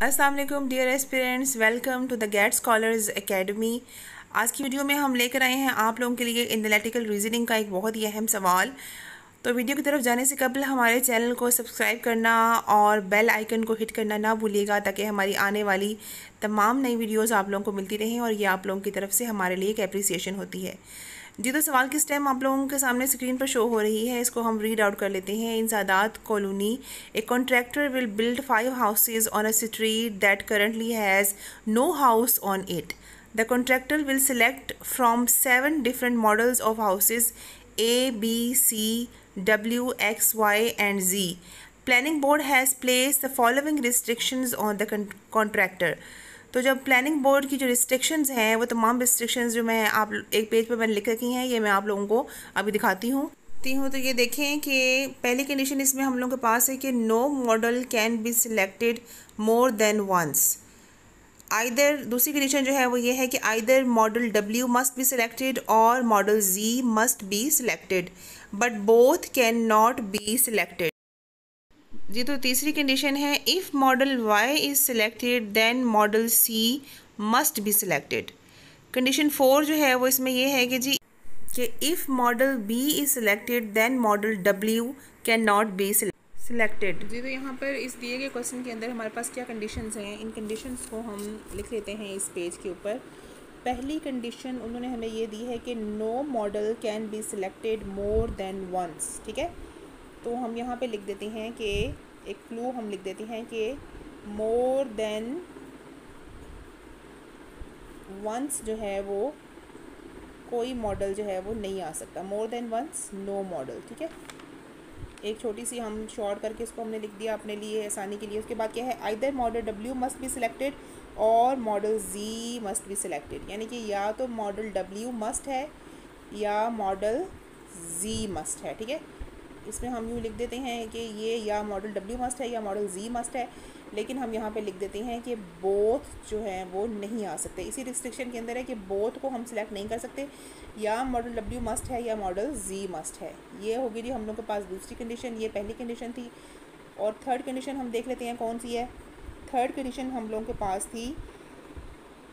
अस्सलाम वालेकुम dear aspirants, welcome to the GATE scholars academy. आज की वीडियो में हम लेकर आए हैं आप लोगों के लिए एनालिटिकल रीजनिंग का एक बहुत ही अहम सवाल। तो वीडियो की तरफ जाने से कबल हमारे चैनल को सब्सक्राइब करना और बेल आइकन को हिट करना ना भूलिएगा, ताकि हमारी आने वाली तमाम नई वीडियोज़ आप लोगों को मिलती रहें और ये आप लोगों की तरफ से हमारे लिए एक एप्रिसिएशन होती है जी। तो सवाल की स्टेम आप लोगों के सामने स्क्रीन पर शो हो रही है, इसको हम रीड आउट कर लेते हैं। In Sadat colony a contractor will build 5 houses on a street that currently has no house on it. The contractor will select from 7 different models of houses A, B, C, W, X, Y and Z. Planning board has placed the following restrictions on the contractor. तो जब planning board की जो restrictions हैं, वो तमाम restrictions जो मैं आप एक पेज पर मैंने लिख रखी हैं, ये मैं आप लोगों को अभी दिखाती हूँ। तो ये देखें कि पहली कंडीशन इसमें हम लोगों के पास है कि no model can be selected more than once. Either दूसरी कंडीशन जो है वो ये है कि either model W must be selected और model Z must be selected, but both can not be selected जी। तो तीसरी कंडीशन है if model Y is selected then model C must be selected. Condition 4 जो है वो इसमें ये है कि जी कि if model B is selected then model W can not be selected जी। तो यहाँ पर इस दिए गए क्वेश्चन के अंदर हमारे पास क्या कंडीशंस हैं, इन कंडीशंस को हम लिख लेते हैं इस पेज के ऊपर। पहली कंडीशन उन्होंने हमें ये दी है कि no model can be selected more than once. ठीक है, तो हम यहाँ पे लिख देते हैं कि एक क्लू हम लिख देते हैं कि मोर देन वंस जो है वो कोई मॉडल जो है वो नहीं आ सकता। More than once no model. ठीक है, एक छोटी सी हम शॉर्ट करके इसको हमने लिख दिया अपने लिए आसानी के लिए। उसके बाद क्या है, either model W must be selected और model Z must be selected, यानी कि या तो मॉडल W मस्ट है या मॉडल Z मस्ट है। ठीक है, इसमें हम यूँ लिख देते हैं कि ये या मॉडल W मस्ट है या मॉडल Z मस्ट है, लेकिन हम यहाँ पे लिख देते हैं कि बोथ जो है वो नहीं आ सकते। इसी रिस्ट्रिक्शन के अंदर है कि बोथ को हम सिलेक्ट नहीं कर सकते, या मॉडल W मस्ट है या मॉडल Z मस्ट है। ये होगी जी हम लोग के पास दूसरी कंडीशन, ये पहली कंडीशन थी। और थर्ड कंडीशन हम देख लेते हैं कौन सी है। थर्ड कंडीशन हम लोगों के पास थी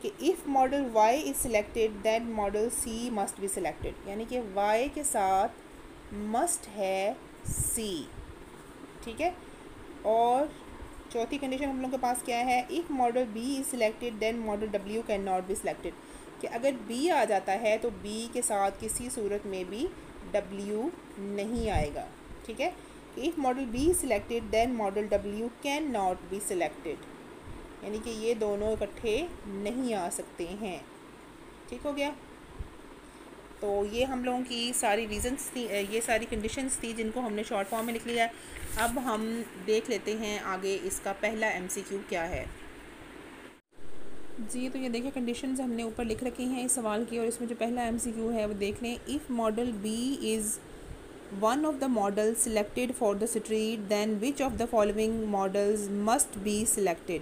कि if model Y is selected then model C must be selected, यानी कि Y के साथ मस्ट है C। ठीक है, और चौथी कंडीशन हम लोग के पास क्या है, if model B is selected then model W can not be selected, कि अगर B आ जाता है तो B के साथ किसी सूरत में भी W नहीं आएगा। ठीक है, if model B is selected then model W can not be selected, यानी कि ये दोनों इकट्ठे नहीं आ सकते हैं। ठीक हो गया, तो ये हम लोगों की सारी रीज़न्स थी, ये सारी कंडीशंस थी जिनको हमने शॉर्ट फॉर्म में लिख लिया है। अब हम देख लेते हैं आगे इसका पहला MCQ क्या है जी। तो ये देखिए कंडीशंस हमने ऊपर लिख रखी हैं इस सवाल की, और इसमें जो पहला MCQ है वो देख लें। If model B is one of the model selected for the street then which of the following models must be selected,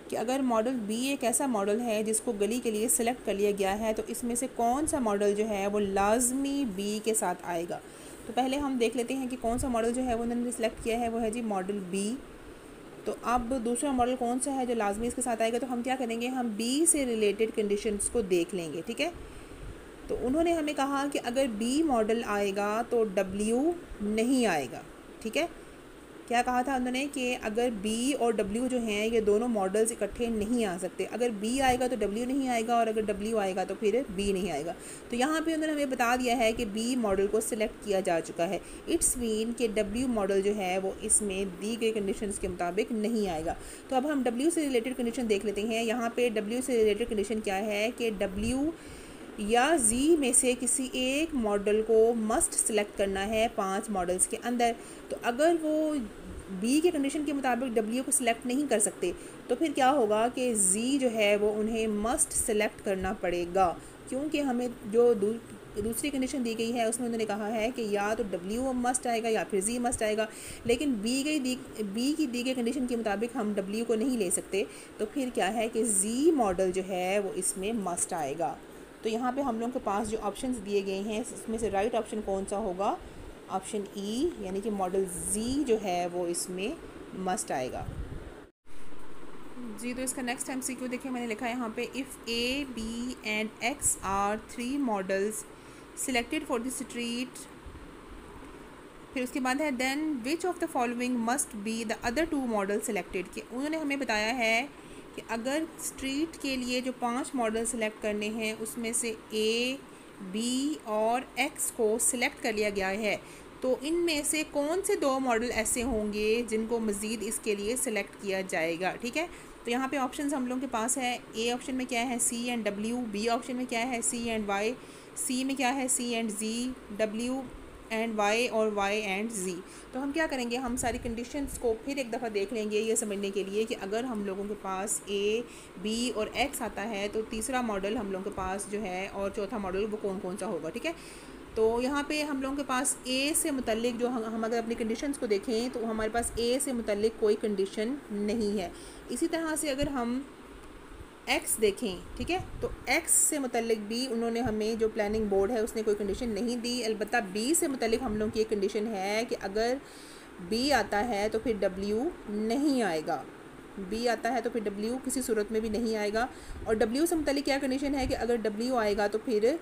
कि अगर मॉडल B एक ऐसा मॉडल है जिसको गली के लिए सिलेक्ट कर लिया गया है, तो इसमें से कौन सा मॉडल जो है वो लाजमी B के साथ आएगा। तो पहले हम देख लेते हैं कि कौन सा मॉडल जो है वो उन्होंने सिलेक्ट किया है, वो है जी मॉडल B। तो अब दूसरा मॉडल कौन सा है जो लाजमी इसके साथ आएगा, तो हम क्या करेंगे, हम B से रिलेटेड कंडीशंस को देख लेंगे। ठीक है, तो उन्होंने हमें कहा कि अगर B मॉडल आएगा तो W नहीं आएगा। ठीक है, क्या कहा था उन्होंने कि अगर B और W जो हैं ये दोनों मॉडल्स इकट्ठे नहीं आ सकते। अगर B आएगा तो W नहीं आएगा, और अगर W आएगा तो फिर B नहीं आएगा। तो यहाँ पे उन्होंने हमें बता दिया है कि B मॉडल को सिलेक्ट किया जा चुका है। इट्स मीन कि W मॉडल जो है वो इसमें दी गई कंडीशंस के मुताबिक नहीं आएगा। तो अब हम W से रिलेटेड कंडीशन देख लेते हैं। यहाँ पर W से रिलेटेड कंडीशन क्या है कि W या Z में से किसी एक मॉडल को मस्ट सिलेक्ट करना है 5 मॉडल्स के अंदर। तो अगर वो B के कंडीशन के मुताबिक W को सिलेक्ट नहीं कर सकते, तो फिर क्या होगा कि Z जो है वो उन्हें मस्ट सिलेक्ट करना पड़ेगा, क्योंकि हमें जो दूसरी कंडीशन दी गई है उसमें उन्होंने कहा है कि या तो W मस्ट आएगा या फिर Z मस्ट आएगा, लेकिन B की दी गई कंडीशन के मुताबिक हम W को नहीं ले सकते। तो फिर क्या है कि Z मॉडल जो है वो इसमें मस्ट आएगा। तो यहाँ पे हम लोगों के पास जो ऑप्शंस दिए गए हैं इसमें से राइट ऑप्शन कौन सा होगा, ऑप्शन E, यानी कि मॉडल Z जो है वो इसमें मस्ट आएगा। जी, तो इसका नेक्स्ट MCQ देखिए, मैंने लिखा है यहाँ पे, if A, B and X are 3 models selected for the street, फिर उसके बाद है then which of the following must be the other 2 model selected. कि उन्होंने हमें बताया है कि अगर स्ट्रीट के लिए जो 5 मॉडल सेलेक्ट करने हैं उसमें से A, B और X को सिलेक्ट कर लिया गया है, तो इनमें से कौन से 2 मॉडल ऐसे होंगे जिनको मज़ीद इसके लिए सिलेक्ट किया जाएगा। ठीक है, तो यहाँ पे ऑप्शंस हम लोगों के पास है, A ऑप्शन में क्या है C and W, B option में क्या है C एंड Y, C में क्या है C and Z, W and Y और Y एंड Z। तो हम क्या करेंगे, हम सारी कंडीशंस को फिर एक दफ़ा देख लेंगे ये समझने के लिए कि अगर हम लोगों के पास A, B और X आता है तो तीसरा मॉडल हम लोगों के पास जो है और चौथा मॉडल वो कौन कौन सा होगा। ठीक है, तो यहाँ पे हम लोगों के पास A से मुतल्लिक जो हम अगर अपनी कंडीशंस को देखें तो हमारे पास A से मुतल्लिक कोई कंडीशन नहीं है। इसी तरह से अगर हम X देखें, ठीक है, तो X से मुतल्लिक भी उन्होंने हमें जो प्लानिंग बोर्ड है उसने कोई कंडीशन नहीं दी। अलबत्ता B से मुतल्लिक हम लोगों की एक कंडीशन है कि अगर B आता है तो फिर W नहीं आएगा, B आता है तो फिर W किसी सूरत में भी नहीं आएगा। और W से मुतल्लिक क्या कंडीशन है कि अगर W आएगा तो फिर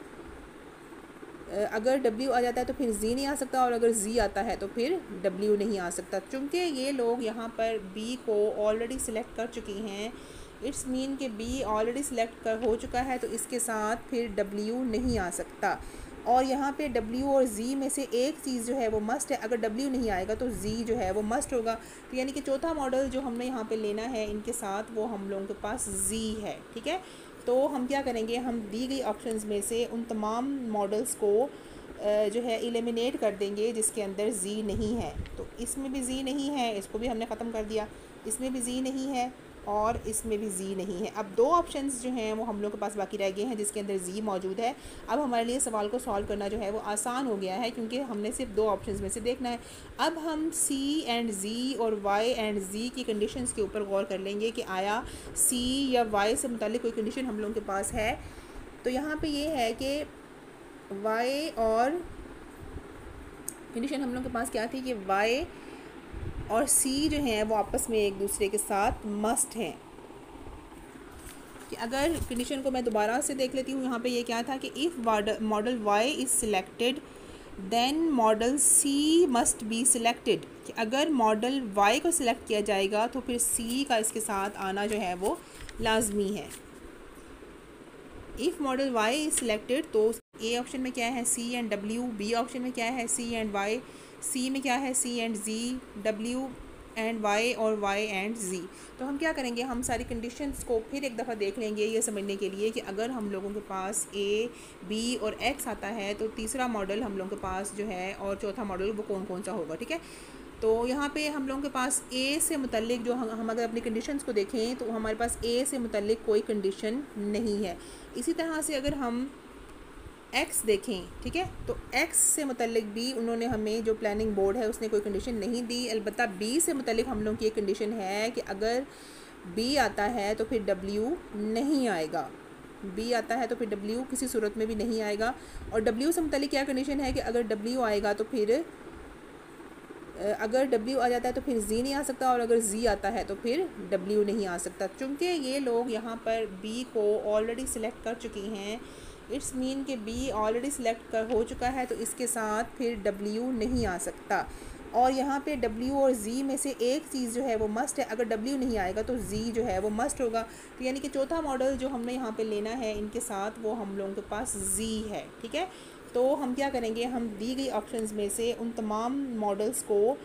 अगर W आ जाता है तो फिर Z नहीं आ सकता, और अगर Z आता है तो फिर W नहीं आ सकता। चूँकि ये लोग यहाँ पर B को ऑलरेडी सिलेक्ट कर चुकी हैं, इट्स मीन कि B ऑलरेडी सिलेक्ट हो चुका है, तो इसके साथ फिर W नहीं आ सकता। और यहाँ पे W और Z में से एक चीज़ जो है वो मस्ट है, अगर W नहीं आएगा तो Z जो है वो मस्ट होगा। तो यानी कि चौथा मॉडल जो हमने यहाँ पे लेना है इनके साथ वो हम लोगों के पास Z है। ठीक है, तो हम क्या करेंगे, हम दी गई ऑप्शंस में से उन तमाम मॉडल्स को जो है एलिमिनेट कर देंगे जिसके अंदर Z नहीं है। तो इसमें भी Z नहीं है, इसको भी हमने ख़त्म कर दिया, इसमें भी Z नहीं है और इसमें भी Z नहीं है। अब 2 ऑप्शंस जो हैं वो हम लोग के पास बाकी रह गए हैं जिसके अंदर Z मौजूद है। अब हमारे लिए सवाल को सॉल्व करना जो है वो आसान हो गया है क्योंकि हमने सिर्फ 2 ऑप्शंस में से देखना है। अब हम C एंड Z और Y एंड Z की कंडीशंस के ऊपर गौर कर लेंगे कि आया C या Y से मुतालिक कोई कंडीशन हम लोगों के पास है। तो यहाँ पे ये है कि Y और कंडीशन हम लोग के पास क्या थी कि Y और C जो हैं वो आपस में एक दूसरे के साथ मस्ट हैं। कि अगर कंडीशन को मैं दोबारा से देख लेती हूँ, यहाँ पे ये क्या था कि if model Y is selected then model C must be selected. कि अगर मॉडल Y को सिलेक्ट किया जाएगा तो फिर C का इसके साथ आना जो है वो लाजमी है। If model Y is selected तो A ऑप्शन में क्या है C and W, B option में क्या है C एंड Y, C में क्या है C and Z, W and Y और Y एंड Z। तो हम क्या करेंगे, हम सारी कंडीशंस को फिर एक दफ़ा देख लेंगे ये समझने के लिए कि अगर हम लोगों के पास A, B और X आता है तो तीसरा मॉडल हम लोगों के पास जो है और चौथा मॉडल वो कौन कौन सा होगा। ठीक है, तो यहाँ पे हम लोगों के पास A से मुतल्लिक जो हम अगर अपनी कंडीशंस को देखें तो हमारे पास A से मुतल्लिक कोई कंडीशन नहीं है। इसी तरह से अगर हम X देखें, ठीक है, तो X से मुतल्लिक भी उन्होंने हमें जो प्लानिंग बोर्ड है उसने कोई कंडीशन नहीं दी। अलबत्ता B से मुतल्लिक हम लोगों की एक कंडीशन है कि अगर B आता है तो फिर W नहीं आएगा, B आता है तो फिर W किसी सूरत में भी नहीं आएगा। और W से मुतल्लिक क्या कंडीशन है कि अगर W आएगा तो फिर अगर W आ जाता है तो फिर Z नहीं आ सकता, और अगर Z आता है तो फिर W नहीं आ सकता। चूँकि ये लोग यहाँ पर B को ऑलरेडी सिलेक्ट कर चुकी हैं, इट्स मीन कि B ऑलरेडी सिलेक्ट हो चुका है, तो इसके साथ फिर W नहीं आ सकता। और यहाँ पे W और Z में से एक चीज़ जो है वो मस्ट है, अगर W नहीं आएगा तो Z जो है वो मस्ट होगा। तो यानी कि चौथा मॉडल जो हमने यहाँ पे लेना है इनके साथ वो हम लोगों के पास Z है। ठीक है, तो हम क्या करेंगे, हम दी गई ऑप्शंस में से उन तमाम मॉडल्स को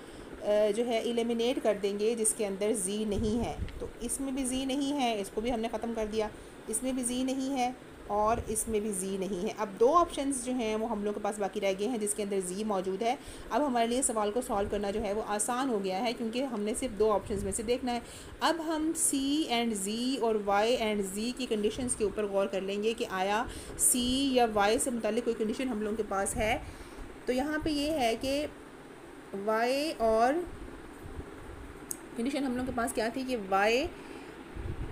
जो है एलिमिनेट कर देंगे जिसके अंदर Z नहीं है। तो इसमें भी Z नहीं है, इसको भी हमने ख़त्म कर दिया, इसमें भी Z नहीं है और इसमें भी Z नहीं है। अब 2 ऑप्शंस जो हैं वो हम लोग के पास बाकी रह गए हैं जिसके अंदर Z मौजूद है। अब हमारे लिए सवाल को सॉल्व करना जो है वो आसान हो गया है क्योंकि हमने सिर्फ 2 ऑप्शंस में से देखना है। अब हम C एंड Z और Y एंड Z की कंडीशंस के ऊपर गौर कर लेंगे कि आया C या Y से मुतालिक कोई कंडीशन हम लोगों के पास है। तो यहाँ पे ये है कि Y और कंडीशन हम लोगों के पास क्या थी कि Y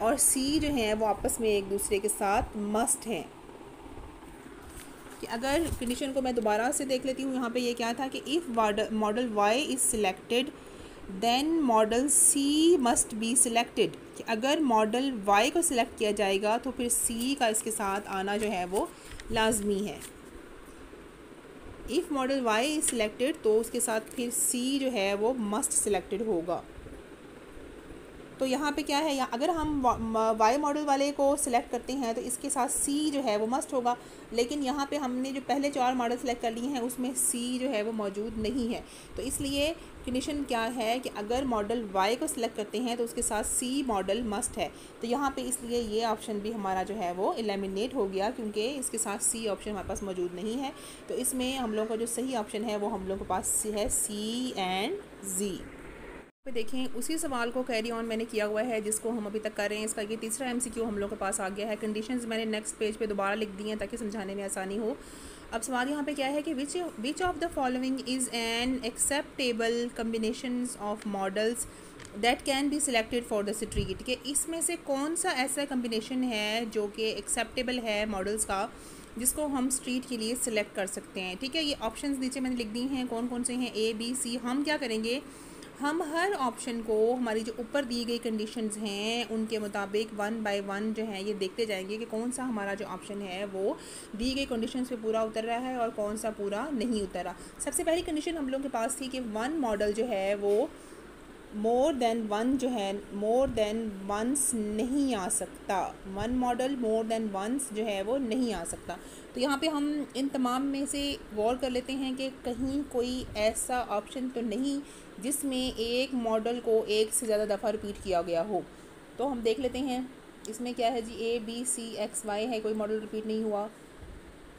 और C जो हैं वो आपस में एक दूसरे के साथ मस्ट हैं। कि अगर कंडीशन को मैं दोबारा से देख लेती हूँ, यहाँ पे ये क्या था कि if model Y is selected then model C must be selected, कि अगर मॉडल वाई को सिलेक्ट किया जाएगा तो फिर सी का इसके साथ आना जो है वो लाजमी है। If model Y is selected तो उसके साथ फिर सी जो है वो मस्ट सिलेक्टेड होगा। तो यहाँ पे क्या है, या अगर हम वाई मॉडल वाले को सिलेक्ट करते हैं तो इसके साथ सी जो है वो मस्ट होगा, लेकिन यहाँ पे हमने जो पहले 4 मॉडल सेलेक्ट कर लिए हैं उसमें सी जो है वो मौजूद नहीं है। तो इसलिए कंडीशन क्या है कि अगर मॉडल वाई को सिलेक्ट करते हैं तो उसके साथ सी मॉडल मस्ट है। तो यहाँ पे इसलिए ये ऑप्शन भी हमारा जो है वो एलिमिनेट हो गया, क्योंकि इसके साथ सी ऑप्शन हमारे पास मौजूद नहीं है। तो इसमें हम लोग का जो सही ऑप्शन है वो हम लोग के पास है सी एंड जी। पे देखें उसी सवाल को कैरी ऑन मैंने किया हुआ है जिसको हम अभी तक कर रहे हैं। इसका ये तीसरा एमसीक्यू हम लोग के पास आ गया है। कंडीशंस मैंने नेक्स्ट पेज पे दोबारा लिख दी हैं ताकि समझाने में आसानी हो। अब सवाल यहाँ पे क्या है कि विच of the following is an acceptable combinations of models that can be selected for the street, कि इसमें से कौन सा ऐसा कम्बिनेशन है जो कि एक्सेप्टेबल है मॉडल्स का जिसको हम स्ट्रीट के लिए सिलेक्ट कर सकते हैं। ठीक है, ये ऑप्शंस नीचे मैंने लिख दी हैं कौन कौन से हैं, ए बी सी। हम क्या करेंगे, हम हर ऑप्शन को हमारी जो ऊपर दी गई कंडीशंस हैं उनके मुताबिक 1 बाय 1 जो है ये देखते जाएंगे कि कौन सा हमारा जो ऑप्शन है वो दी गई कंडीशंस पे पूरा उतर रहा है और कौन सा पूरा नहीं उतर रहा। सबसे पहली कंडीशन हम लोग के पास थी कि 1 मॉडल जो है वो मोर देन वन जो है मोर देन वंस नहीं आ सकता। 1 मॉडल मोर देन वंस जो है वो नहीं आ सकता। तो यहाँ पे हम इन तमाम में से गौर कर लेते हैं कि कहीं कोई ऐसा ऑप्शन तो नहीं जिसमें एक मॉडल को एक से ज़्यादा दफ़ा रिपीट किया गया हो। तो हम देख लेते हैं इसमें क्या है जी, A B C X Y है, कोई मॉडल रिपीट नहीं हुआ।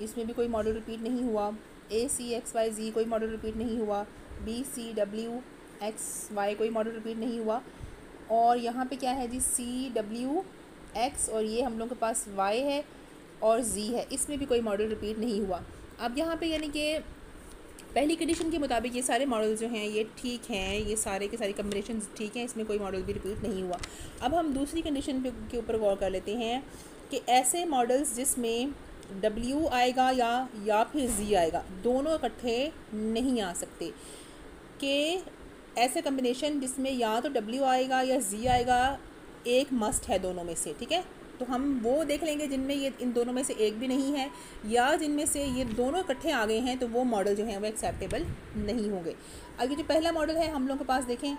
इसमें भी कोई मॉडल रिपीट नहीं हुआ। ए सी एक्स वाई जी कोई मॉडल रिपीट नहीं हुआ। B C W X Y कोई मॉडल रिपीट नहीं हुआ। और यहाँ पे क्या है जी, सी डब्ल्यू एक्स और ये हम लोग के पास वाई है और जी है, इसमें भी कोई मॉडल रिपीट नहीं हुआ। अब यहाँ पे यानी कि पहली कंडीशन के मुताबिक ये सारे मॉडल जो हैं ये ठीक हैं, ये सारे के सारी कम्बिनेशन ठीक हैं, इसमें कोई मॉडल भी रिपीट नहीं हुआ। अब हम दूसरी कंडीशन के ऊपर गौर कर लेते हैं कि ऐसे मॉडल्स जिसमें डब्ल्यू आएगा या फिर जी आएगा, दोनों इकट्ठे नहीं आ सकते। कि ऐसे कम्बिनेशन जिसमें या तो डब्ल्यू आएगा या जी आएगा, एक मस्ट है दोनों में से। ठीक है, तो हम वो देख लेंगे जिनमें ये इन दोनों में से एक भी नहीं है, या जिनमें से ये दोनों इकट्ठे आ गए हैं तो वो मॉडल जो हैं वो एक्सेप्टेबल नहीं होंगे। अब ये जो पहला मॉडल है हम लोग के पास देखें,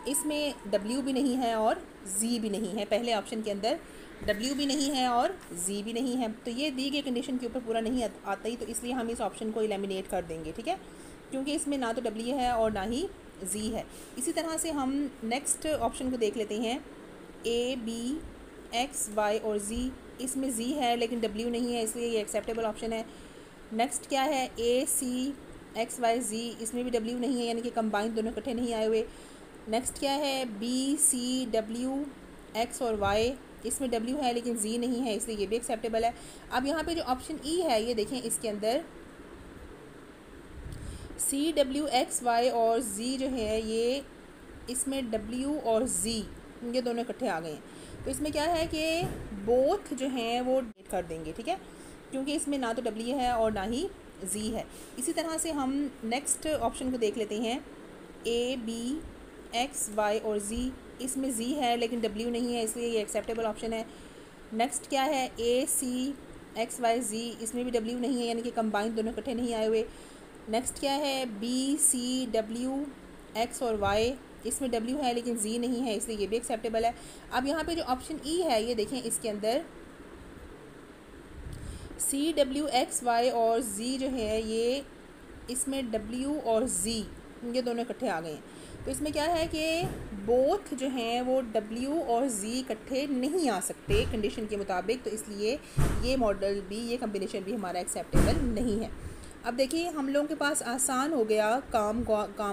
इसमें डब्ल्यू भी नहीं है और जी भी नहीं है। पहले ऑप्शन के अंदर डब्ल्यू भी नहीं है और जी भी नहीं है, तो ये दी गई कंडीशन के ऊपर पूरा नहीं आता ही, तो इसलिए हम इस ऑप्शन को एलिमिनेट कर देंगे। ठीक है, क्योंकि इसमें ना तो डब्ल्यू है और ना ही जी है। इसी तरह से हम नेक्स्ट ऑप्शन को देख लेते हैं, ए बी एक्स वाई और जी, इसमें जी है लेकिन डब्ल्यू नहीं है, इसलिए ये एक्सेप्टेबल ऑप्शन है। नेक्स्ट क्या है, ए सी एक्स वाई जी, इसमें भी डब्ल्यू नहीं है, यानी कि कंबाइन दोनों इकट्ठे नहीं आए हुए। नेक्स्ट क्या है, बी सी डब्ल्यू एक्स और वाई, इसमें डब्ल्यू है लेकिन जी नहीं है, इसलिए ये भी एक्सेप्टेबल है। अब यहाँ पे जो ऑप्शन ई है ये देखें, इसके अंदर सी डब्ल्यू एक्स वाई और जी जो है ये इसमें डब्ल्यू और जी ये दोनों इकट्ठे आ गए हैं, तो इसमें क्या है कि बोथ जो हैं वो डिलीट कर देंगे। ठीक है, क्योंकि इसमें ना तो डब्ल्यू है और ना ही जी है। इसी तरह से हम नेक्स्ट ऑप्शन को देख लेते हैं, ए बी एक्स वाई और जी, इसमें जी है लेकिन डब्ल्यू नहीं है, इसलिए ये एक्सेप्टेबल ऑप्शन है। नेक्स्ट क्या है, ए सी एक्स वाई जी, इसमें भी डब्ल्यू नहीं है, यानी कि कंबाइन दोनों इकट्ठे नहीं आए हुए। नेक्स्ट क्या है, बी सी डब्ल्यू एक्स और वाई, इसमें डब्ल्यू है लेकिन जी नहीं है, इसलिए ये भी एक्सेप्टेबल है। अब यहाँ पे जो ऑप्शन ई है ये देखें, इसके अंदर सी डब्ल्यू एक्स वाई और जी जो है ये इसमें डब्ल्यू और जी ये दोनों इकट्ठे आ गए हैं, तो इसमें क्या है कि बोथ जो हैं वो डब्ल्यू और जी इकट्ठे नहीं आ सकते कंडीशन के मुताबिक, तो इसलिए ये मॉडल भी, ये कम्बिनेशन भी हमारा एक्सेप्टेबल नहीं है। अब देखिए हम लोगों के पास आसान हो गया काम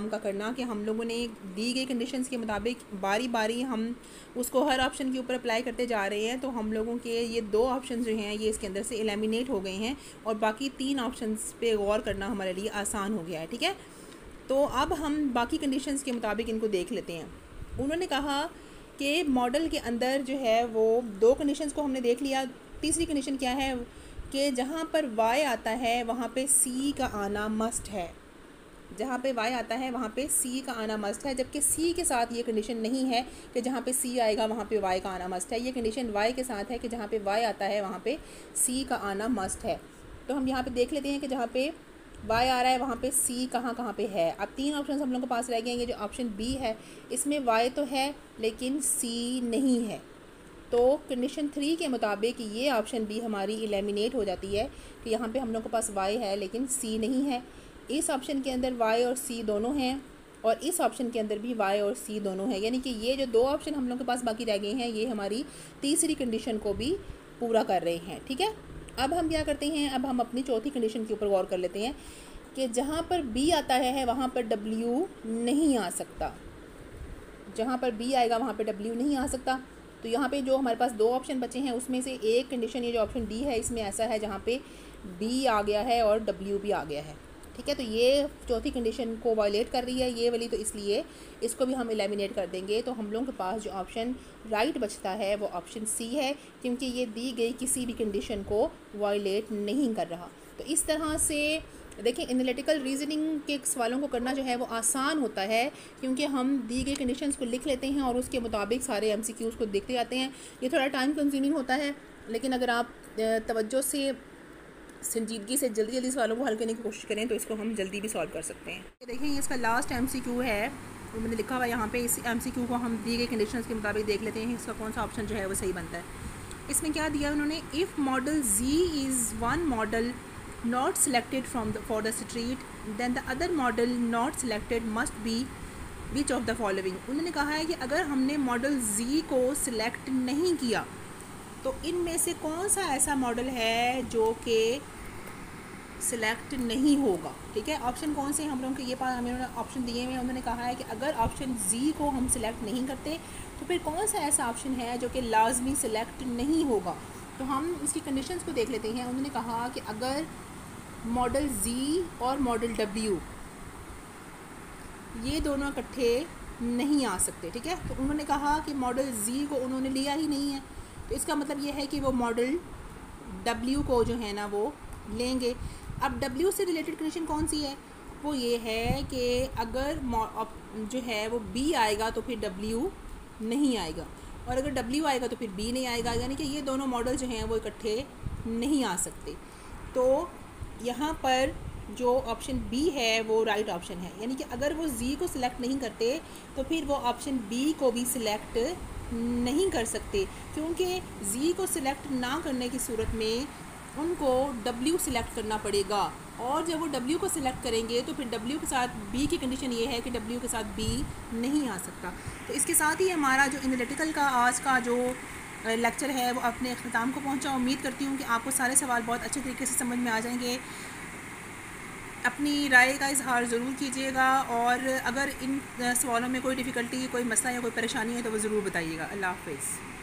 का करना कि हम लोगों ने दी गई कंडीशंस के मुताबिक बारी बारी हम उसको हर ऑप्शन के ऊपर अप्लाई करते जा रहे हैं। तो हम लोगों के ये 2 ऑप्शन जो हैं ये इसके अंदर से एलिमिनेट हो गए हैं और बाकी 3 ऑप्शंस पे गौर करना हमारे लिए आसान हो गया है। ठीक है, तो अब हम बाकी कंडीशंस के मुताबिक इनको देख लेते हैं। उन्होंने कहा कि मॉडल के अंदर जो है वो 2 कंडीशंस को हमने देख लिया। तीसरी कंडीशन क्या है कि जहाँ पर y आता है वहाँ पे c का आना मस्ट है। जहाँ पे y आता है वहाँ पे c का आना मस्ट है, जबकि c के साथ ये कंडीशन नहीं है कि जहाँ पे c आएगा वहाँ पे y का आना मस्ट है। ये कंडीशन y के साथ है कि जहाँ पे y आता है वहाँ पे c का आना मस्ट है। तो हम यहाँ पे देख लेते हैं कि जहाँ पे y आ रहा है वहाँ पे c कहाँ पे है। अब 3 ऑप्शन हम लोगों के पास रह गए हैं। जो ऑप्शन b है इसमें y तो है लेकिन c नहीं है। तो कंडीशन 3 के मुताबिक ये ऑप्शन बी हमारी एलिमिनेट हो जाती है कि यहाँ पे हम लोग के पास y है लेकिन c नहीं है। इस ऑप्शन के अंदर y और c दोनों हैं और इस ऑप्शन के अंदर भी y और c दोनों हैं, यानी कि ये जो 2 ऑप्शन हम लोग के पास बाकी रह गए हैं ये हमारी तीसरी कंडीशन को भी पूरा कर रहे हैं। ठीक है, अब हम क्या करते हैं, अब हम अपनी चौथी कंडीशन के ऊपर गौर कर लेते हैं कि जहाँ पर b आता है वहाँ पर w नहीं आ सकता। जहाँ पर b आएगा वहाँ पर w नहीं आ सकता। तो यहाँ पे जो हमारे पास 2 ऑप्शन बचे हैं उसमें से एक कंडीशन ये जो ऑप्शन डी है इसमें ऐसा है जहाँ पे b आ गया है और w भी आ गया है। ठीक है, तो ये चौथी कंडीशन को वायलेट कर रही है ये वाली, तो इसलिए इसको भी हम एलिमिनेट कर देंगे। तो हम लोगों के पास जो ऑप्शन राइट बचता है वो ऑप्शन सी है, क्योंकि ये दी गई किसी भी कंडीशन को वायलेट नहीं कर रहा। तो इस तरह से देखिए एनालिटिकल रीजनिंग के सवालों को करना जो है वो आसान होता है, क्योंकि हम दी गई कंडीशंस को लिख लेते हैं और उसके मुताबिक सारे एमसीक्यूज़ को देखते जाते हैं। ये थोड़ा टाइम कंज्यूमिंग होता है, लेकिन अगर आप तवज्जो से संजीदगी से जल्दी सवालों को हल करने की कोशिश करें तो इसको हम जल्दी भी सॉल्व कर सकते हैं। देखिए ये इसका लास्ट एमसीक्यू है, वो मैंने लिखा हुआ यहाँ पे। इस एमसीक्यू को हम दी गई कंडीशंस के मुताबिक देख लेते हैं इसका कौन सा ऑप्शन जो है वो सही बनता है। इसमें क्या दिया उन्होंने, if model G is one model not selected for the street, then the other model not selected must be which of the following। उन्होंने कहा है कि अगर हमने मॉडल Z को सिलेक्ट नहीं किया तो इनमें से कौन सा ऐसा मॉडल है जो कि सिलेक्ट नहीं होगा। ठीक है, ऑप्शन कौन से हम लोगों के ये पास हमें ऑप्शन दिए हुए हैं। उन्होंने कहा है कि अगर ऑप्शन Z को हम सिलेक्ट नहीं करते तो फिर कौन सा ऐसा ऑप्शन है जो कि लाजमी सिलेक्ट नहीं होगा। तो हम इसकी कंडीशंस को देख लेते हैं। उन्होंने कहा कि अगर मॉडल Z और मॉडल W ये दोनों इकट्ठे नहीं आ सकते। ठीक है, तो उन्होंने कहा कि मॉडल Z को उन्होंने लिया ही नहीं है, तो इसका मतलब ये है कि वो मॉडल W को जो है ना वो लेंगे। अब W से रिलेटेड कंडीशन कौन सी है, वो ये है कि अगर जो है वो B आएगा तो फिर W नहीं आएगा, और अगर W आएगा तो फिर B नहीं आएगा, यानी कि ये दोनों मॉडल जो हैं वो इकट्ठे नहीं आ सकते। तो यहाँ पर जो ऑप्शन बी है वो राइट ऑप्शन है, यानी कि अगर वो जी को सिलेक्ट नहीं करते तो फिर वो ऑप्शन बी को भी सिलेक्ट नहीं कर सकते, क्योंकि जी को सिलेक्ट ना करने की सूरत में उनको डब्ल्यू सिलेक्ट करना पड़ेगा, और जब वो डब्ल्यू को सिलेक्ट करेंगे तो फिर डब्ल्यू के साथ बी की कंडीशन ये है कि डब्ल्यू के साथ बी नहीं आ सकता। तो इसके साथ ही हमारा जो एनालिटिकल का आज का जो लेक्चर है वो अपने अख्ताम को पहुंचा। उम्मीद करती हूँ कि आपको सारे सवाल बहुत अच्छे तरीके से समझ में आ जाएंगे। अपनी राय का इजहार ज़रूर कीजिएगा, और अगर इन सवालों में कोई डिफ़िकल्टी, कोई मसला या कोई परेशानी है तो वो ज़रूर बताइएगा। अल्लाह हाफ़िज़।